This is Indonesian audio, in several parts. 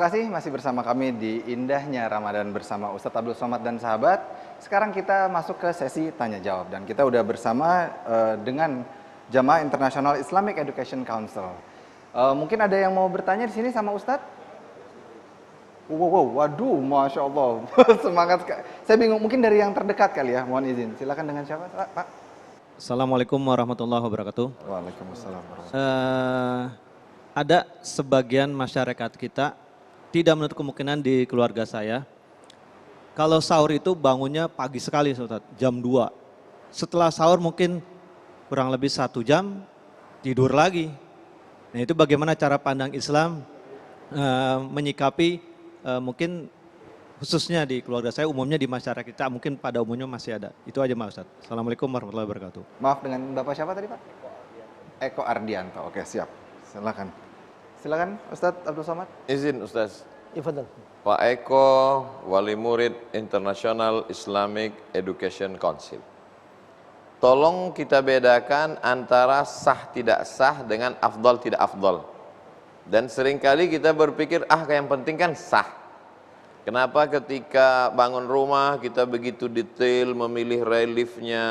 kasih masih bersama kami di Indahnya Ramadan bersama Ustadz Abdul Somad dan sahabat. Sekarang kita masuk ke sesi tanya jawab dan kita udah bersama dengan Jamaah International Islamic Education Council. Mungkin ada yang mau bertanya di sini sama Ustadz? Waduh, Masya Allah, semangat sekali. Saya bingung, mungkin dari yang terdekat kali ya, mohon izin. Silakan dengan siapa, Pak? Assalamualaikum warahmatullahi wabarakatuh. Waalaikumsalam warahmatullahi. Ada sebagian masyarakat kita tidak menutup kemungkinan di keluarga saya. Kalau sahur itu bangunnya pagi sekali, Ustaz, jam 2. Setelah sahur mungkin kurang lebih 1 jam tidur lagi. Nah itu bagaimana cara pandang Islam menyikapi mungkin khususnya di keluarga saya, umumnya di masyarakat kita mungkin pada umumnya masih ada. Itu aja Mas Ustaz. Assalamualaikum warahmatullahi wabarakatuh. Maaf, dengan Bapak siapa tadi Pak? Eko Ardianto. Oke, siap. Silakan Ustadz Abdul Somad. Izin Ustaz. Ifadal. Pak Eko, Wali Murid International Islamic Education Council. Tolong kita bedakan antara sah tidak sah dengan afdal tidak afdal. Dan seringkali kita berpikir, yang penting kan sah. Kenapa ketika bangun rumah kita begitu detail memilih reliefnya.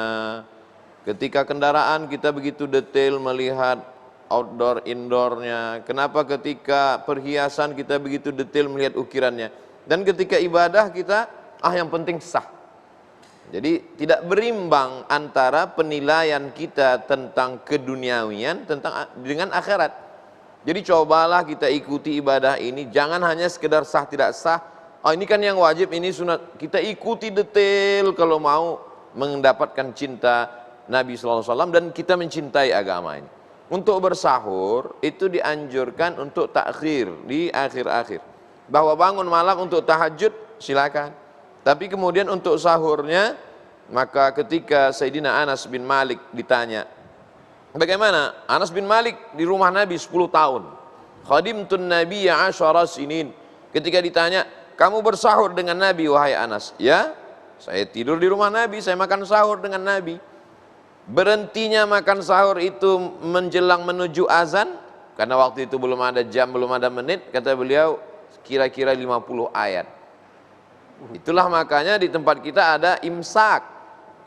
Ketika kendaraan kita begitu detail melihat outdoor, indoornya. Kenapa ketika perhiasan kita begitu detail melihat ukirannya. Dan ketika ibadah kita, yang penting sah. Jadi tidak berimbang antara penilaian kita tentang keduniawian dengan akhirat. Jadi cobalah kita ikuti ibadah ini, jangan hanya sekedar sah tidak sah. Ini kan yang wajib, ini sunat. Kita ikuti detail kalau mau mendapatkan cinta Nabi SAW dan kita mencintai agama ini. Untuk bersahur itu dianjurkan untuk takhir di akhir-akhir. Bahwa bangun malam untuk tahajud silakan. Tapi kemudian untuk sahurnya, maka ketika Sayyidina Anas bin Malik ditanya, bagaimana? Anas bin Malik di rumah Nabi 10 tahun. Khadimtun Nabiyya 10 sinin. Ketika ditanya, kamu bersahur dengan Nabi wahai Anas? Ya, saya tidur di rumah Nabi, saya makan sahur dengan Nabi. Berhentinya makan sahur itu menjelang menuju azan, karena waktu itu belum ada jam, belum ada menit, kata beliau kira-kira 50 ayat. Itulah makanya di tempat kita ada imsak.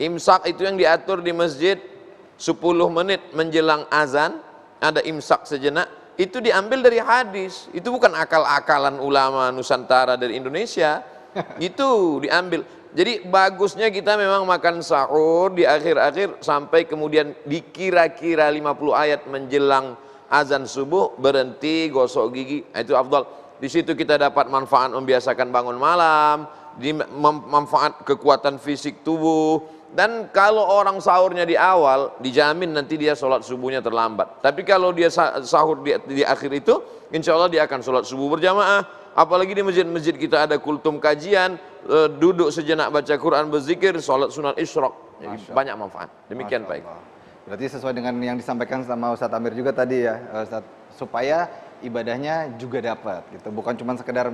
Imsak itu yang diatur di masjid 10 menit menjelang azan, ada imsak sejenak. Itu diambil dari hadis. Itu bukan akal-akalan ulama Nusantara dari Indonesia. Itu diambil. Jadi bagusnya kita memang makan sahur di akhir-akhir sampai kemudian dikira-kira 50 ayat menjelang azan subuh, berhenti, gosok gigi, itu afdal. Di situ kita dapat manfaat membiasakan bangun malam, manfaat kekuatan fisik tubuh. Dan kalau orang sahurnya di awal, dijamin nanti dia sholat subuhnya terlambat. Tapi kalau dia sahur di akhir itu, insya Allah dia akan sholat subuh berjamaah. Apalagi di masjid-masjid kita ada kultum kajian, duduk sejenak baca Quran, berzikir, sholat sunat isyraq. Banyak manfaat. Demikian Pak. Berarti sesuai dengan yang disampaikan sama Ustadz Amir juga tadi ya, Ustadz, supaya ibadahnya juga dapat gitu, bukan cuma sekedar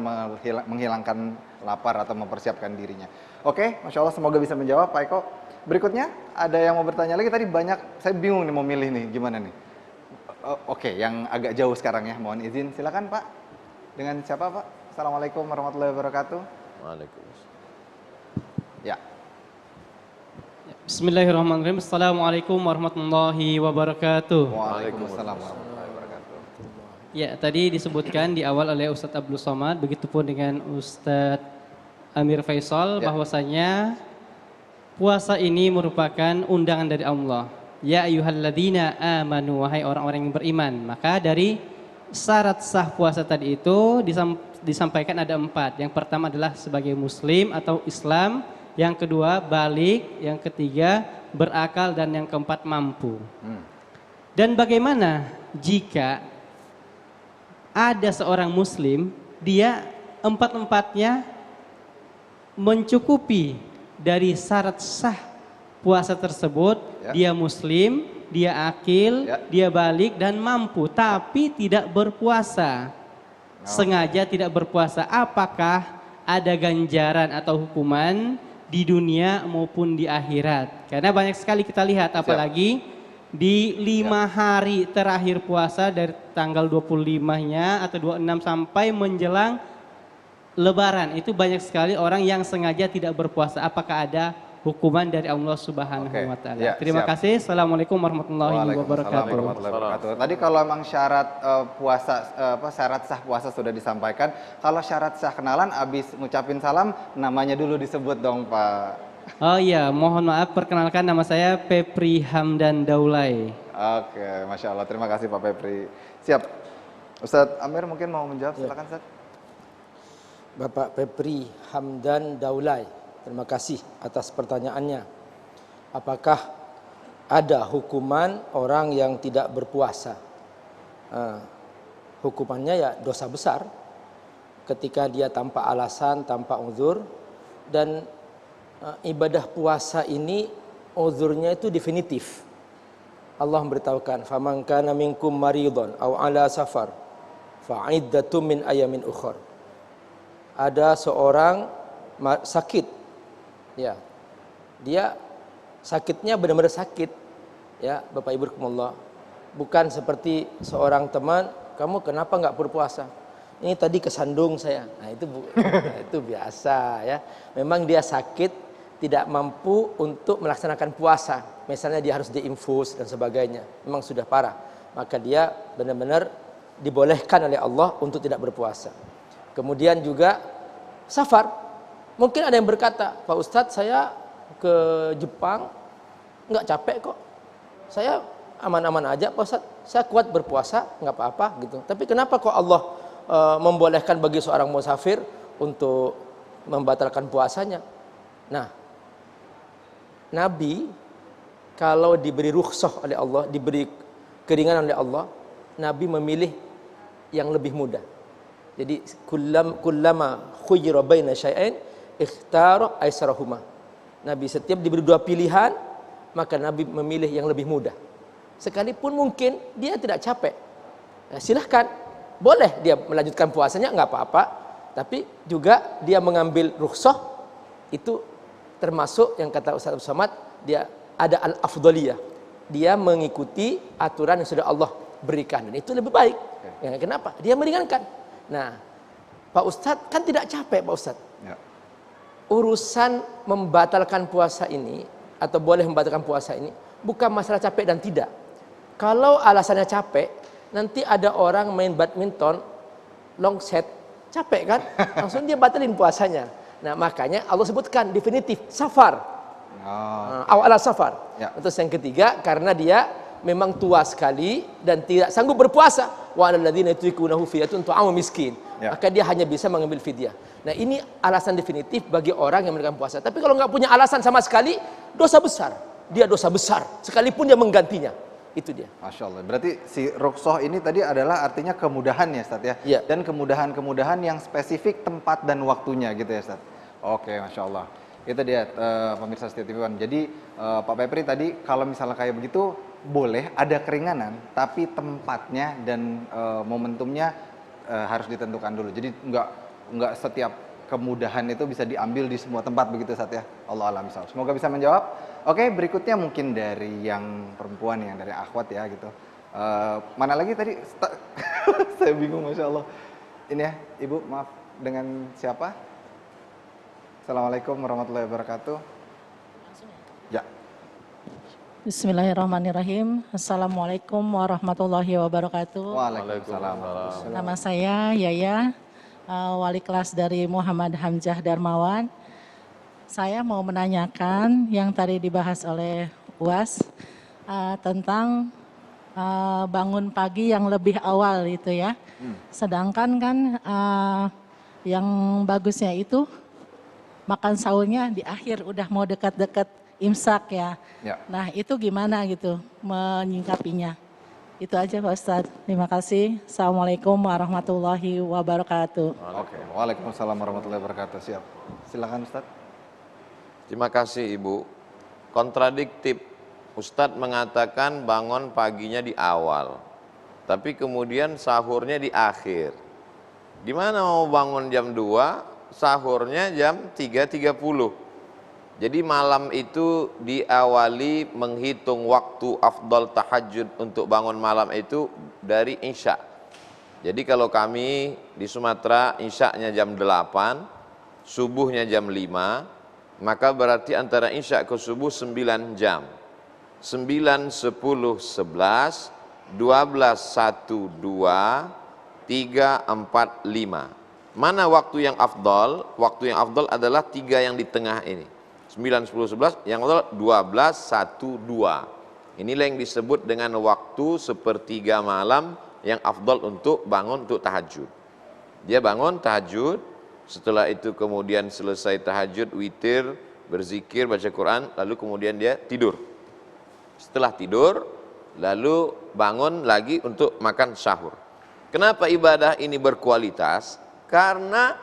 menghilangkan lapar atau mempersiapkan dirinya. Oke, Masya Allah, semoga bisa menjawab Pak Eko. Berikutnya ada yang mau bertanya lagi, tadi banyak, saya bingung nih mau milih nih, gimana nih? Oke, yang agak jauh sekarang ya, mohon izin, silakan Pak. Dengan siapa Pak? Assalamualaikum warahmatullahi wabarakatuh. Waalaikumsalam. Ya. Bismillahirrahmanirrahim. Assalamualaikum warahmatullahi wabarakatuh. Waalaikumsalam warahmatullahi wabarakatuh. Ya, tadi disebutkan di awal oleh Ustadz Abdul Somad, begitupun dengan Ustadz Amir Faisal, bahwasanya puasa ini merupakan undangan dari Allah. Ya ayyuhalladzina amanu, wahai orang-orang yang beriman. Maka dari syarat sah puasa tadi itu disampaikan ada 4. Yang pertama adalah sebagai muslim atau Islam, yang kedua balik, yang ketiga berakal, dan yang keempat mampu. Dan bagaimana jika ada seorang muslim, dia 4-empatnya mencukupi dari syarat sah puasa tersebut, dia muslim, dia akil, dia balik dan mampu, tapi tidak berpuasa. Sengaja tidak berpuasa, apakah ada ganjaran atau hukuman di dunia maupun di akhirat? Karena banyak sekali kita lihat, apalagi di 5 hari terakhir puasa dari tanggal 25-nya atau 26 sampai menjelang Lebaran itu banyak sekali orang yang sengaja tidak berpuasa. Apakah ada hukuman dari Allah Subhanahu Oke, wa taala? ya, Terima siap. kasih. Assalamualaikum warahmatullahi Waalaikumsalam wabarakatuh. warahmatullahi wabarakatuh. Tadi kalau emang syarat puasa syarat sah puasa sudah disampaikan, kalau syarat sah kenalan abis ngucapin salam namanya dulu disebut dong, Pak. Oh iya, mohon maaf, perkenalkan nama saya Pepri Hamdan Daulay. Oke, Masya Allah. Terima kasih Pak Pepri. Siap. Ustadz Amir mungkin mau menjawab, silakan Ustadz. Bapak Pepri Hamdan Daulay, terima kasih atas pertanyaannya. Apakah ada hukuman orang yang tidak berpuasa? Hukumannya ya dosa besar ketika dia tanpa alasan, tanpa uzur. Dan ibadah puasa ini uzurnya itu definitif. Allah memberitahukan, "Faman kana minkum maridun aw ala safar fa'iddatum min ayamin ukhra." Ada seorang sakit, ya, dia sakitnya benar-benar sakit, ya, Bapak Ibu rahimakumullah. Bukan seperti seorang teman, kamu kenapa nggak berpuasa? Ini tadi kesandung saya. Nah itu biasa, ya. Memang dia sakit, tidak mampu untuk melaksanakan puasa. Misalnya dia harus diinfus dan sebagainya. Memang sudah parah. Maka dia benar-benar dibolehkan oleh Allah untuk tidak berpuasa. Kemudian juga safar. Mungkin ada yang berkata, Pak Ustadz saya ke Jepang nggak capek kok. Saya aman-aman aja Pak Ustadz. Saya kuat berpuasa, nggak apa-apa gitu. Tapi kenapa kok Allah membolehkan bagi seorang musafir untuk membatalkan puasanya? Nah, Nabi kalau diberi rukhsah oleh Allah, diberi keringanan oleh Allah, Nabi memilih yang lebih mudah. Jadi kullama khuyira baina syai'ain ikhtara aisarahuma. Nabi setiap diberi dua pilihan, maka Nabi memilih yang lebih mudah. Sekalipun mungkin dia tidak capek. Nah, silahkan, boleh dia melanjutkan puasanya, nggak apa-apa. Tapi juga dia mengambil rukhsah, itu termasuk yang kata Ustaz Abdul Somad, dia ada al-afdaliyah. Dia mengikuti aturan yang sudah Allah berikan. Dan itu lebih baik. Ya, kenapa? Dia meringankan. Nah, Pak Ustadz kan tidak capek Pak Ustadz. Ya. Urusan membatalkan puasa ini, atau boleh membatalkan puasa ini, bukan masalah capek dan tidak. Kalau alasannya capek, nanti ada orang main badminton, long set, capek kan? Langsung dia batalin puasanya. Nah makanya Allah sebutkan definitif, safar. Awal safar. Ya. Terus yang ketiga, karena dia memang tua sekali dan tidak sanggup berpuasa. Wa 'alal ladzina yutiqunahu fidyatun ta'amu miskin. Ya. Maka dia hanya bisa mengambil fidyah. Nah ini alasan definitif bagi orang yang menegakkan puasa. Tapi kalau nggak punya alasan sama sekali, dosa besar. Dia dosa besar, sekalipun dia menggantinya. Itu dia. Masya Allah. Berarti si rukhsah ini tadi adalah artinya kemudahan ya Ustadz ya? Ya. Dan kemudahan-kemudahan yang spesifik tempat dan waktunya gitu ya Ustadz? Oke, Masya Allah. Itu dia pemirsa Setia TV One. Jadi Pak Pepri tadi kalau misalnya kayak begitu, boleh ada keringanan, tapi tempatnya dan momentumnya harus ditentukan dulu. Jadi nggak setiap kemudahan itu bisa diambil di semua tempat begitu Ustadz ya? Allah alam misal. Semoga bisa menjawab. Oke, berikutnya mungkin dari yang perempuan, yang dari akhwat ya gitu. Mana lagi tadi? Saya bingung, Masya Allah. Ini ya, Ibu, maaf, dengan siapa? Assalamualaikum warahmatullahi wabarakatuh. Ya. Bismillahirrahmanirrahim. Assalamualaikum warahmatullahi wabarakatuh. Waalaikumsalam. Nama saya Yaya, wali kelas dari Muhammad Hamzah Darmawan. Saya mau menanyakan yang tadi dibahas oleh UAS tentang bangun pagi yang lebih awal itu ya. Sedangkan kan yang bagusnya itu makan sahurnya di akhir, udah mau dekat-dekat imsak ya. Nah itu gimana gitu menyingkapinya? Itu aja Pak Ustadz. Terima kasih. Assalamualaikum warahmatullahi wabarakatuh. Oke, waalaikumsalam warahmatullahi wabarakatuh. Siap. Silakan Ustadz. Terima kasih Ibu. Kontradiktif. Ustadz mengatakan bangun paginya di awal, tapi kemudian sahurnya di akhir. Gimana mau bangun jam 2, sahurnya jam 3.30. Jadi malam itu diawali menghitung waktu afdal tahajud untuk bangun malam itu dari Isya. Jadi kalau kami di Sumatera Isya-nya jam 8, subuhnya jam 5, maka berarti antara Isya ke subuh 9 jam. 9, 10, 11, 12, 1, 2, 3, 4, 5. Mana waktu yang afdal? Waktu yang afdal adalah 3 yang di tengah ini. 9, 10, 11, yang afdal 12, 1, 2. Inilah yang disebut dengan waktu sepertiga malam yang afdal untuk bangun untuk tahajud. Dia bangun tahajud, setelah itu kemudian selesai tahajud, witir, berzikir, baca Quran, lalu kemudian dia tidur. Setelah tidur, lalu bangun lagi untuk makan sahur. Kenapa ibadah ini berkualitas? Karena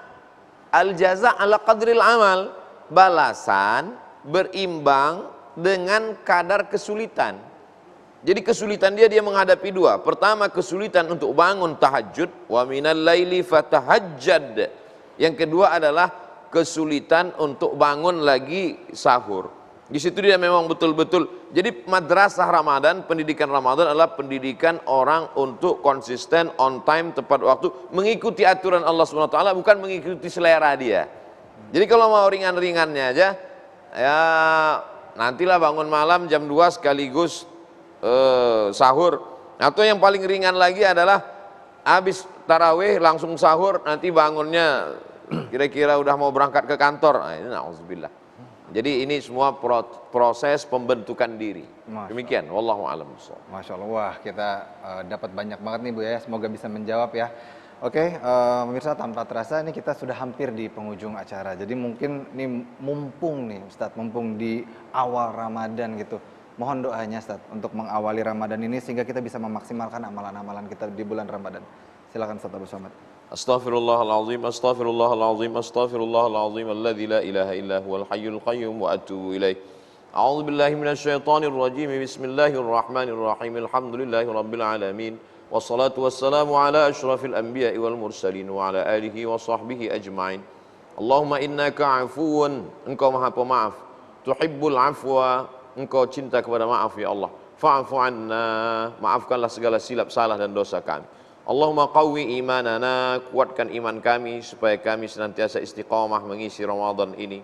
al-jaza' ala qadril amal, balasan berimbang dengan kadar kesulitan. Jadi kesulitan dia menghadapi dua. Pertama, kesulitan untuk bangun tahajud, wa minal laili fatahajjad. Yang kedua adalah kesulitan untuk bangun lagi sahur. Di situ dia memang betul-betul. Jadi madrasah Ramadan, pendidikan Ramadan adalah pendidikan orang untuk konsisten, on time, tepat waktu, mengikuti aturan Allah SWT, bukan mengikuti selera dia. Jadi kalau mau ringan-ringannya aja, ya nantilah bangun malam jam 2 sekaligus sahur. Atau yang paling ringan lagi adalah habis tarawih langsung sahur, nanti bangunnya kira-kira udah mau berangkat ke kantor. Nah, ini na'udzubillah. Jadi ini semua proses pembentukan diri. Demikian, wallahu a'lam bishawab. Masya Allah, wah kita dapat banyak banget nih Bu ya, semoga bisa menjawab ya. Oke, pemirsa, tanpa terasa ini kita sudah hampir di penghujung acara. Jadi mungkin nih mumpung nih Ustadz, mumpung di awal Ramadan gitu. Mohon doanya Ustadz untuk mengawali Ramadan ini sehingga kita bisa memaksimalkan amalan-amalan kita di bulan Ramadan. Silakan Ustadz Abu Somad. Astaghfirullahaladzim, astaghfirullahaladzim, astaghfirullahaladzim, alladzi la ilaha illa huwal hayyul qayyum wa atubu ilaih. A'udzu billahi minasyaitonir rajim. Bismillahirrahmanirrahim. Alhamdulillahi rabbil alamin. Wassalatu wassalamu ala asyrafil anbiya'i wal mursalin wa ala alihi wa sahbihi ajma'in. Allahumma innaka 'afuwun, engkau maha pemaaf. Tuhibbul 'afwa, engkau cinta kepada maaf ya Allah. Fa'fu 'anna, maafkanlah segala silap salah dan dosa kami. Allahumma qawwi imanana, kuatkan iman kami supaya kami senantiasa istiqamah mengisi Ramadan ini.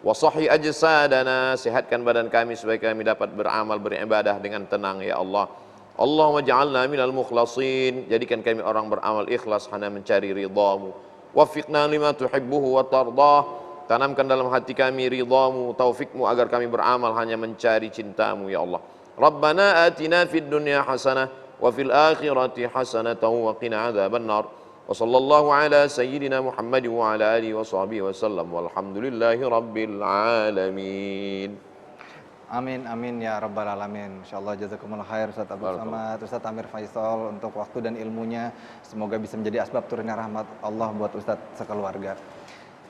Wa sahhi ajsadana, sehatkan badan kami supaya kami dapat beramal beribadah dengan tenang ya Allah. Allahumma ja'alna minal mukhlasin, jadikan kami orang beramal ikhlas hanya mencari ridhamu. Waffiqna lima tuhibbuhu wa tardah, tanamkan dalam hati kami ridhamu, taufikmu agar kami beramal hanya mencari cintamu ya Allah. Rabbana atina fid dunya hasanah wa fil akhirati hasanatan wa qina adzaban nar. Wa sallallahu ala sayyidina Muhammad wa ala alihi wa sahbihi wa sallam walhamdulillahi rabbil alamin. Amin, amin ya rabbal alamin. Insyaallah jazakumullah khair Ustaz Abu Somad, Ustaz Amir Faisal untuk waktu dan ilmunya. Semoga bisa menjadi asbab turunnya rahmat Allah buat Ustaz sekeluarga.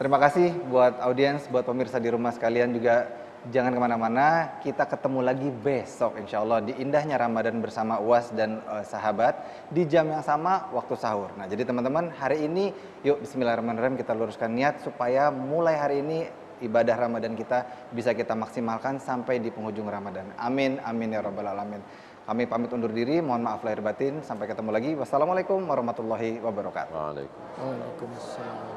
Terima kasih buat audiens, buat pemirsa di rumah sekalian juga. Jangan kemana-mana, kita ketemu lagi besok insya Allah di indahnya Ramadan bersama UAS dan sahabat di jam yang sama waktu sahur. Nah jadi teman-teman hari ini yuk bismillahirrahmanirrahim kita luruskan niat supaya mulai hari ini ibadah Ramadan kita bisa kita maksimalkan sampai di penghujung Ramadan. Amin, amin ya rabbal alamin. Kami pamit undur diri, mohon maaf lahir batin, sampai ketemu lagi. Wassalamualaikum warahmatullahi wabarakatuh. Waalaikumsalam.